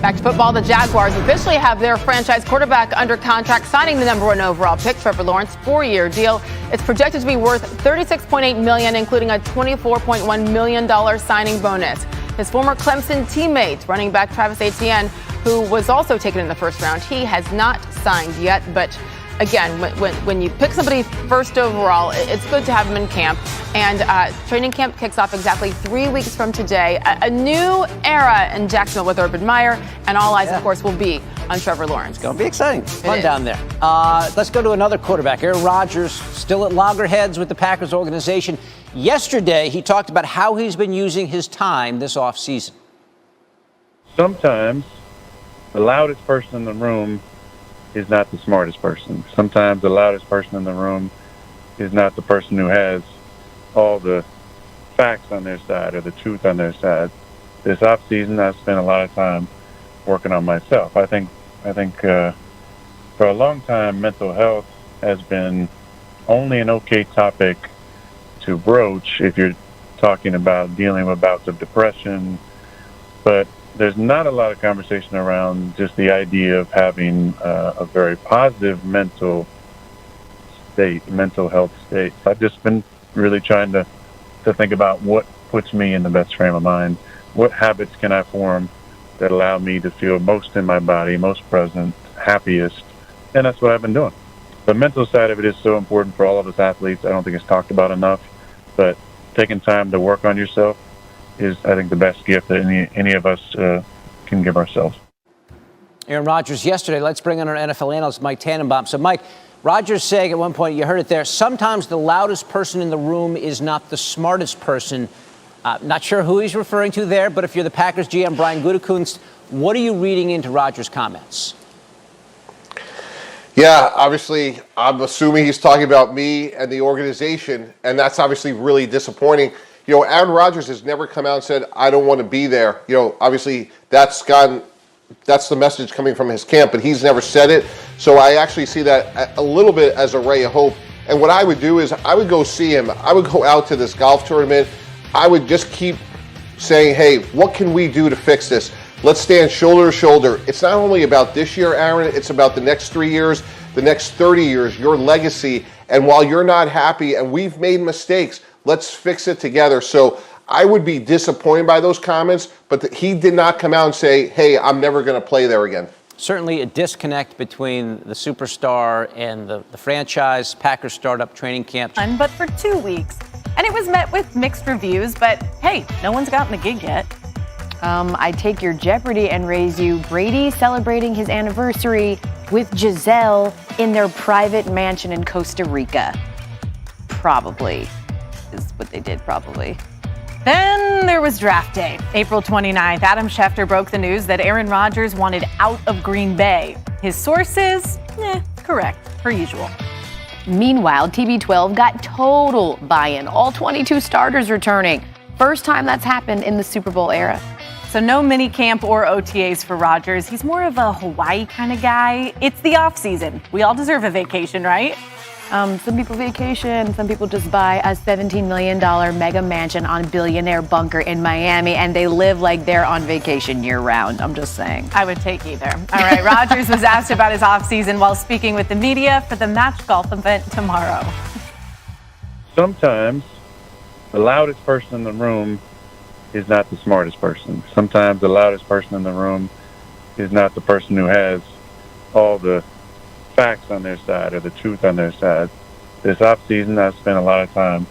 Back to football, the Jaguars officially have their franchise quarterback under contract, signing the number 1 overall pick, Trevor Lawrence, 4-year deal. It's projected to be worth $36.8 million, including a $24.1 million signing bonus. His former Clemson teammate, running back Travis Etienne, who was also taken in the first round, he has not signed yet. But again, when you pick somebody first overall, it's good to have him in camp. And training camp kicks off exactly 3 weeks from today. A new era in Jacksonville with Urban Meyer, and all eyes, of course, will be on Trevor Lawrence. It's going to be exciting. Fun down there. Let's go to another quarterback. Aaron Rodgers, still at loggerheads with the Packers organization. Yesterday, he talked about how he's been using his time this offseason. Sometimes the loudest person in the room is not the smartest person. Sometimes the loudest person in the room is not the person who has all the facts on their side or the truth on their side. This offseason, I've spent a lot of time working on myself. I think for a long time, mental health has been only an okay topic to broach if you're talking about dealing with bouts of depression, but there's not a lot of conversation around just the idea of having a very positive mental health state. I've just been really trying to think about what puts me in the best frame of mind. What habits can I form that allow me to feel most in my body, most present, happiest? And that's what I've been doing. The mental side of it is so important for all of us athletes. I don't think it's talked about enough, but taking time to work on yourself is, I think, the best gift that any of us can give ourselves. Aaron Rodgers yesterday. Let's bring in our NFL analyst, Mike Tannenbaum. So, Mike, Rodgers saying at one point, you heard it there, sometimes the loudest person in the room is not the smartest person. Not sure who he's referring to there, but if you're the Packers GM, Brian Gutekunst, what are you reading into Rodgers' comments? Yeah, obviously, I'm assuming he's talking about me and the organization, and that's obviously really disappointing. You know, Aaron Rodgers has never come out and said, I don't want to be there. You know, obviously, that's the message coming from his camp, but he's never said it. So I actually see that a little bit as a ray of hope. And what I would do is I would go see him. I would go out to this golf tournament. I would just keep saying, hey, what can we do to fix this? Let's stand shoulder to shoulder. It's not only about this year, Aaron, it's about the next 3 years, the next 30 years, your legacy. And while you're not happy and we've made mistakes, let's fix it together. So I would be disappointed by those comments, but he did not come out and say, hey, I'm never going to play there again. Certainly a disconnect between the superstar and the franchise. Packers startup training camp. But for 2 weeks. And it was met with mixed reviews, but hey, no one's gotten the gig yet. I take your Jeopardy and raise you. Brady celebrating his anniversary with Giselle in their private mansion in Costa Rica. Probably is what they did, probably. Then there was draft day, April 29th. Adam Schefter broke the news that Aaron Rodgers wanted out of Green Bay. His sources, correct, per usual. Meanwhile, TB12 got total buy-in. All 22 starters returning. First time that's happened in the Super Bowl era. So no mini camp or OTAs for Rodgers. He's more of a Hawaii kind of guy. It's the offseason. We all deserve a vacation, right? Some people vacation, some people just buy a $17 million mega mansion on Billionaire Bunker in Miami, and they live like they're on vacation year-round. I'm just saying. I would take either. All right, Rodgers was asked about his offseason while speaking with the media for the Match Golf event tomorrow. Sometimes the loudest person in the room is not the smartest person. Sometimes the loudest person in the room is not the person who has all the facts on their side or the truth on their side. This offseason, I've spent a lot of time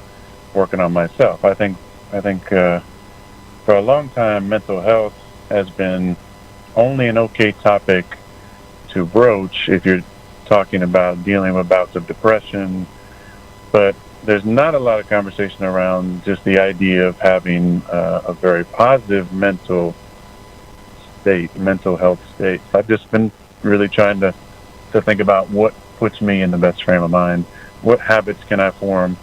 working on myself. I think for a long time, mental health has been only an okay topic to broach if you're talking about dealing with bouts of depression, but there's not a lot of conversation around just the idea of having a very positive mental health state. I've just been really trying to think about what puts me in the best frame of mind. What habits can I form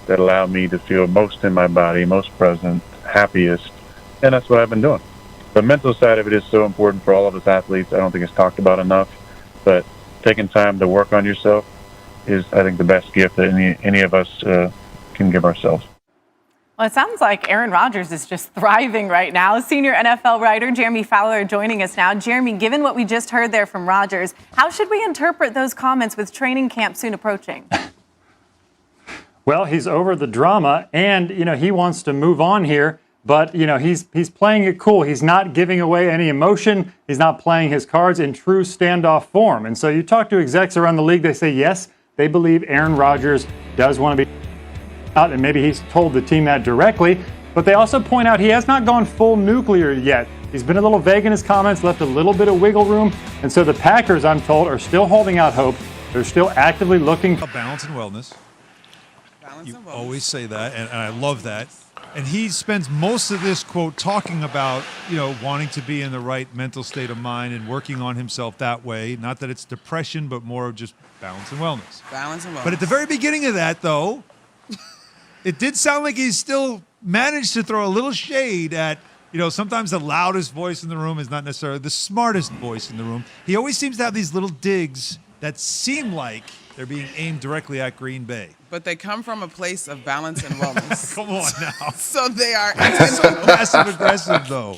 that allow me to feel most in my body, most present, happiest? And that's what I've been doing. The mental side of it is so important for all of us athletes. I don't think it's talked about enough, but taking time to work on yourself is, I think, the best gift that any of us can give ourselves. Well, it sounds like Aaron Rodgers is just thriving right now. Senior NFL writer Jeremy Fowler joining us now. Jeremy, given what we just heard there from Rodgers, how should we interpret those comments with training camp soon approaching? Well, he's over the drama, and, he wants to move on here. But, he's playing it cool. He's not giving away any emotion. He's not playing his cards in true standoff form. And so you talk to execs around the league, they say, yes, they believe Aaron Rodgers does want to be out, and maybe he's told the team that directly. But they also point out he has not gone full nuclear yet. He's been a little vague in his comments, left a little bit of wiggle room. And so the Packers, I'm told, are still holding out hope. They're still actively looking for balance and wellness. You always say that, and I love that. And he spends most of this quote talking about, wanting to be in the right mental state of mind and working on himself that way. Not that it's depression, but more of just balance and wellness. Balance and wellness. But at the very beginning of that, though, it did sound like he still managed to throw a little shade at, sometimes the loudest voice in the room is not necessarily the smartest voice in the room. He always seems to have these little digs that seem like they're being aimed directly at Green Bay. But they come from a place of balance and wellness. Come on now. So they are so passive aggressive, though.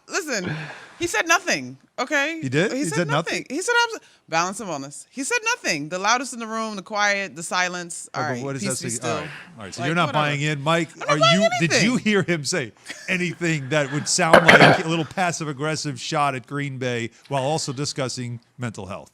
Listen, he said nothing, okay? He did? He said nothing. He said balance and wellness. He said nothing. The loudest in the room, the quiet, the silence. All right, what does peace that be say? still. All right. So Like, you're not whatever. buying in, Mike. I'm not buying Did anything. you hear him say anything that would sound like a little passive aggressive shot at Green Bay while also discussing mental health?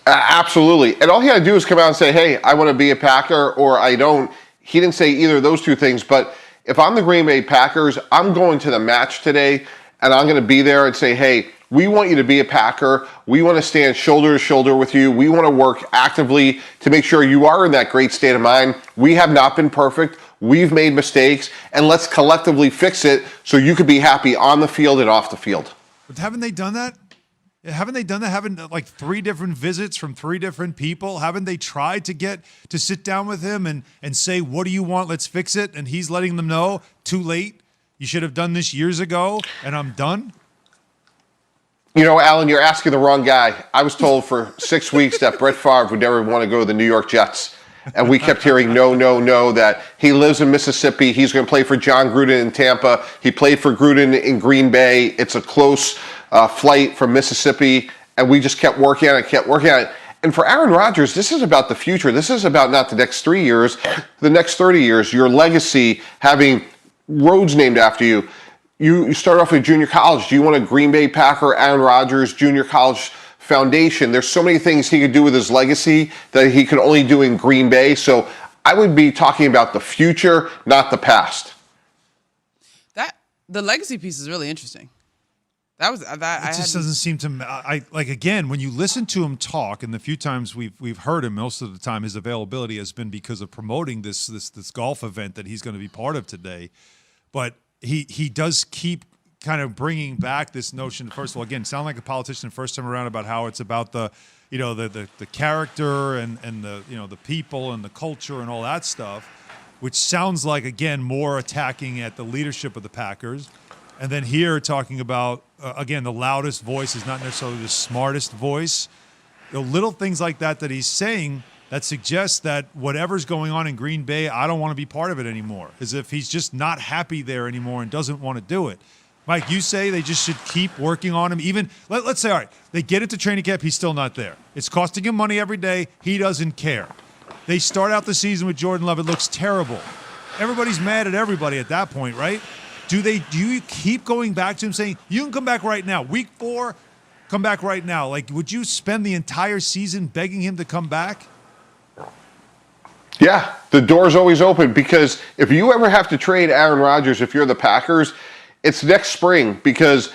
Absolutely. And all he had to do was come out and say, hey, I want to be a Packer or I don't. He didn't say either of those two things. But if I'm the Green Bay Packers, I'm going to the match today and I'm going to be there and say, hey, we want you to be a Packer. We want to stand shoulder to shoulder with you. We want to work actively to make sure you are in that great state of mind. We have not been perfect. We've made mistakes, and let's collectively fix it so you could be happy on the field and off the field. But haven't they done that? Haven't they done that? Haven't like 3 different visits from 3 different people? Haven't they tried to get to sit down with him and say, what do you want? Let's fix it. And he's letting them know, too late. You should have done this years ago, and I'm done. Alan, you're asking the wrong guy. I was told for 6 weeks that Brett Favre would never want to go to the New York Jets. And we kept hearing no, that he lives in Mississippi. He's going to play for John Gruden in Tampa. He played for Gruden in Green Bay. It's a close flight from Mississippi. And we just kept working on it, And for Aaron Rodgers, this is about the future. This is about not the next 3 years, the next 30 years, your legacy, having roads named after you. You start off at junior college. Do you want a Green Bay Packer, Aaron Rodgers, junior college foundation? There's so many things he could do with his legacy that he could only do in Green Bay. So I would be talking about the future, not the past. The legacy piece is really interesting. That was that. It just doesn't seem to. Again, when you listen to him talk, and the few times we've heard him, most of the time his availability has been because of promoting this golf event that he's going to be part of today. But he does keep kind of bringing back this notion. First of all, again, sound like a politician the first time around about how it's about the character and the people and the culture and all that stuff, which sounds like, again, more attacking at the leadership of the Packers. And then here talking about, again, the loudest voice is not necessarily the smartest voice. Little things like that he's saying that suggests that whatever's going on in Green Bay, I don't want to be part of it anymore. As if he's just not happy there anymore and doesn't want to do it. Mike, you say they just should keep working on him. Even, let's say, all right, they get into training camp, he's still not there. It's costing him money every day. He doesn't care. They start out the season with Jordan Love. It looks terrible. Everybody's mad at everybody at that point, right? Do you keep going back to him saying, you can come back right now. Week 4, come back right now. Like, would you spend the entire season begging him to come back? Yeah, the door's always open because if you ever have to trade Aaron Rodgers, if you're the Packers, it's next spring because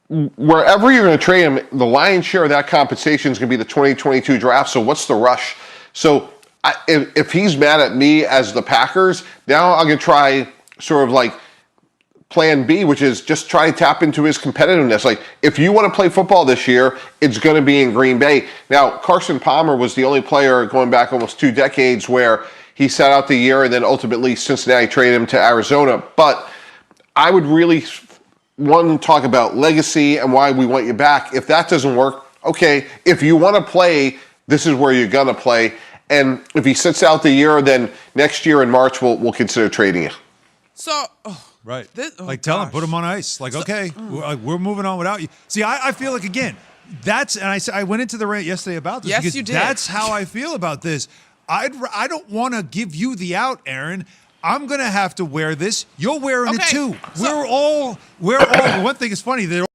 wherever you're going to trade him, the lion's share of that compensation is going to be the 2022 draft. So what's the rush? So if he's mad at me as the Packers, now I'm going to try sort of like plan B, which is just try to tap into his competitiveness. Like, if you want to play football this year, it's going to be in Green Bay. Now, Carson Palmer was the only player going back almost 2 decades where he sat out the year and then ultimately Cincinnati traded him to Arizona. But I would really want to talk about legacy and why we want you back. If that doesn't work, okay, if you want to play, this is where you're going to play. And if he sits out the year, then next year in March we'll consider trading you. So, right. Tell him, put him on ice. Like, okay, we're moving on without you. See, I feel like, again, I went into the rant yesterday about this. Yes, because you did. That's how I feel about this. I don't want to give you the out, Aaron. I'm going to have to wear this. You're wearing it too. We're all, one thing is funny. They're